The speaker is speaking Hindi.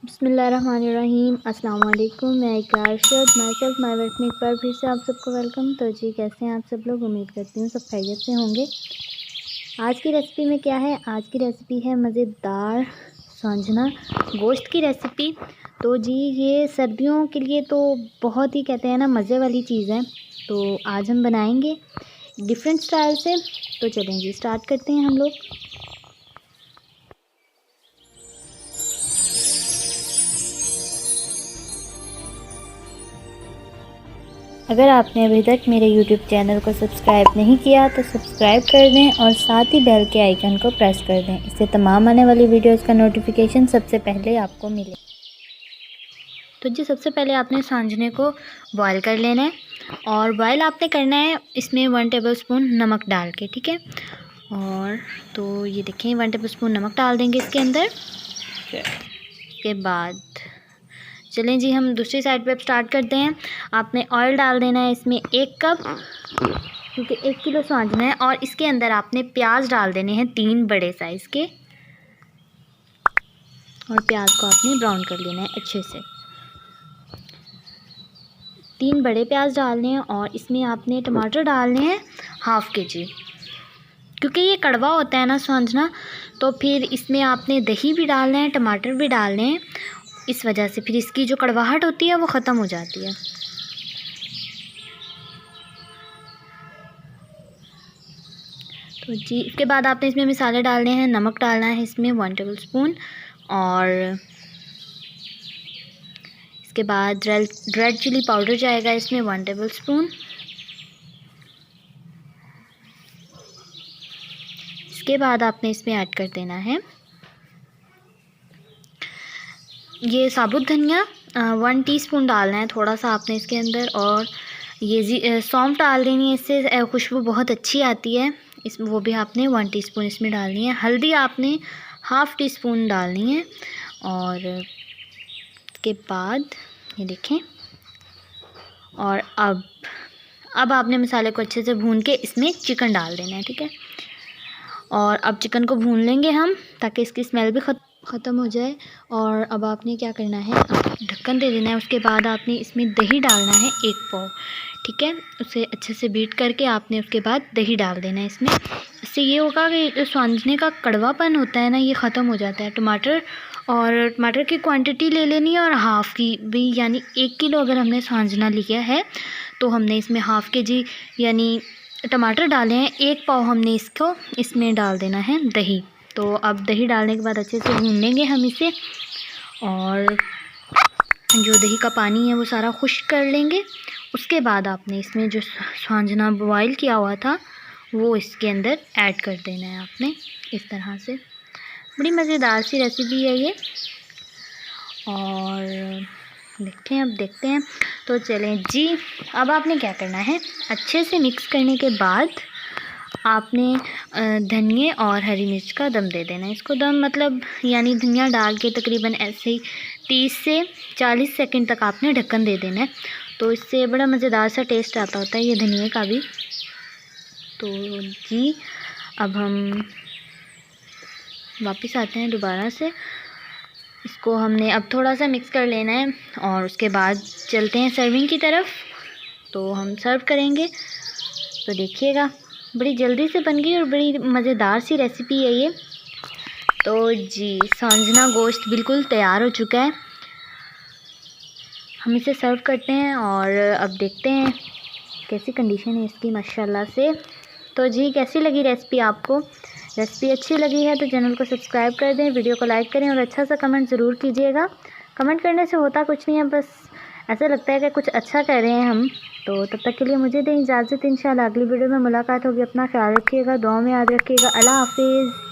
बिस्मिल्लाहिर्रहमानिर्रहीम। अस्सलाम वालेकुम। मैं इकरार Arshad my self my work में एक बार फिर से आप सबको वेलकम। तो जी कैसे हैं आप सब लोग? उम्मीद करती हूँ सब खैरियत से होंगे। आज की रेसिपी में क्या है? आज की रेसिपी है मज़ेदार सांजना गोश्त की रेसिपी। तो जी ये सर्दियों के लिए तो बहुत ही कहते हैं ना मज़े वाली चीज़ है। तो आज हम बनाएंगे डिफरेंट स्टाइल से। तो चलें जी स्टार्ट करते हैं हम लोग। अगर आपने अभी तक मेरे YouTube चैनल को सब्सक्राइब नहीं किया तो सब्सक्राइब कर दें और साथ ही बेल के आइकन को प्रेस कर दें। इससे तमाम आने वाली वीडियोस का नोटिफिकेशन सबसे पहले आपको मिले। तो जी सबसे पहले आपने सांजने को बॉयल कर लेना है और बॉयल आपने करना है इसमें 1 टेबलस्पून नमक डाल के, ठीक है। और तो ये देखें 1 टेबलस्पून नमक डाल देंगे इसके अंदर। उसके बाद चलें जी हम दूसरी साइड पे अब स्टार्ट करते हैं। आपने ऑयल डाल देना है इसमें 1 कप, क्योंकि 1 किलो सांजना है। और इसके अंदर आपने प्याज डाल देने हैं 3 बड़े साइज़ के, और प्याज को आपने ब्राउन कर लेना है अच्छे से। 3 बड़े प्याज डालने हैं और इसमें आपने टमाटर डालने हैं ½ kg, क्योंकि ये कड़वा होता है ना सांजना, तो फिर इसमें आपने दही भी डालना है, टमाटर भी डालने हैं। इस वजह से फिर इसकी जो कड़वाहट होती है वो ख़त्म हो जाती है। तो जी इसके बाद आपने इसमें मसाले डालने हैं। नमक डालना है इसमें 1 टेबलस्पून, और इसके बाद रेड चिली पाउडर जाएगा इसमें 1 टेबलस्पून। इसके बाद आपने इसमें ऐड कर देना है ये साबुत धनिया 1 टीस्पून डालना है थोड़ा सा आपने इसके अंदर। और ये सौंफ डाल देनी है, इससे खुशबू बहुत अच्छी आती है। वो भी आपने 1 टीस्पून इसमें डालनी है। हल्दी आपने ½ टीस्पून डालनी है। और इसके बाद ये देखें, और अब आपने मसाले को अच्छे से भून के इसमें चिकन डाल देना है, ठीक है। और अब चिकन को भून लेंगे हम ताकि इसकी स्मेल भी ख़त्म हो जाए। और अब आपने क्या करना है, ढक्कन दे देना है। उसके बाद आपने इसमें दही डालना है 1 पाव, ठीक है। उसे अच्छे से बीट करके आपने उसके बाद दही डाल देना है इसमें। इससे ये होगा कि सांजने का कड़वापन होता है ना ये ख़त्म हो जाता है। टमाटर की क्वांटिटी ले लेनी है और हाफ़ की भी, यानी 1 किलो अगर हमने सांजना लिया है तो हमने इसमें ½ kg यानी टमाटर डाले हैं। 1 पाव हमने इसको इसमें डाल देना है दही। तो अब दही डालने के बाद अच्छे से भून लेंगे हम इसे, और जो दही का पानी है वो सारा खुश्क कर लेंगे। उसके बाद आपने इसमें जो सांजना बॉयल किया हुआ था वो इसके अंदर ऐड कर देना है आपने, इस तरह से। बड़ी मज़ेदार सी रेसिपी है ये, और देखते हैं। तो चलें जी अब आपने क्या करना है, अच्छे से मिक्स करने के बाद आपने धनिए और हरी मिर्च का दम दे देना है। इसको दम मतलब यानी धनिया डाल के तकरीबन ऐसे ही 30 से 40 सेकंड तक आपने ढक्कन दे देना है। तो इससे बड़ा मज़ेदार सा टेस्ट आता होता है ये धनिए का भी। तो जी अब हम वापस आते हैं दोबारा से। इसको हमने अब थोड़ा सा मिक्स कर लेना है और उसके बाद चलते हैं सर्विंग की तरफ। तो हम सर्व करेंगे। तो देखिएगा बड़ी जल्दी से बन गई और बड़ी मज़ेदार सी रेसिपी है ये। तो जी सांजना गोश्त बिल्कुल तैयार हो चुका है। हम इसे सर्व करते हैं और अब देखते हैं कैसी कंडीशन है इसकी माशाल्लाह से। तो जी कैसी लगी रेसिपी आपको? रेसिपी अच्छी लगी है तो चैनल को सब्सक्राइब कर दें, वीडियो को लाइक करें और अच्छा सा कमेंट ज़रूर कीजिएगा। कमेंट करने से होता कुछ नहीं है, बस ऐसा लगता है कि कुछ अच्छा कर रहे हैं हम। तो तब तक के लिए मुझे दें इजाज़त। इंशाल्लाह अगली वीडियो में मुलाकात होगी। अपना ख्याल रखिएगा, दुआ में याद रखिएगा। अल्लाह हाफिज़।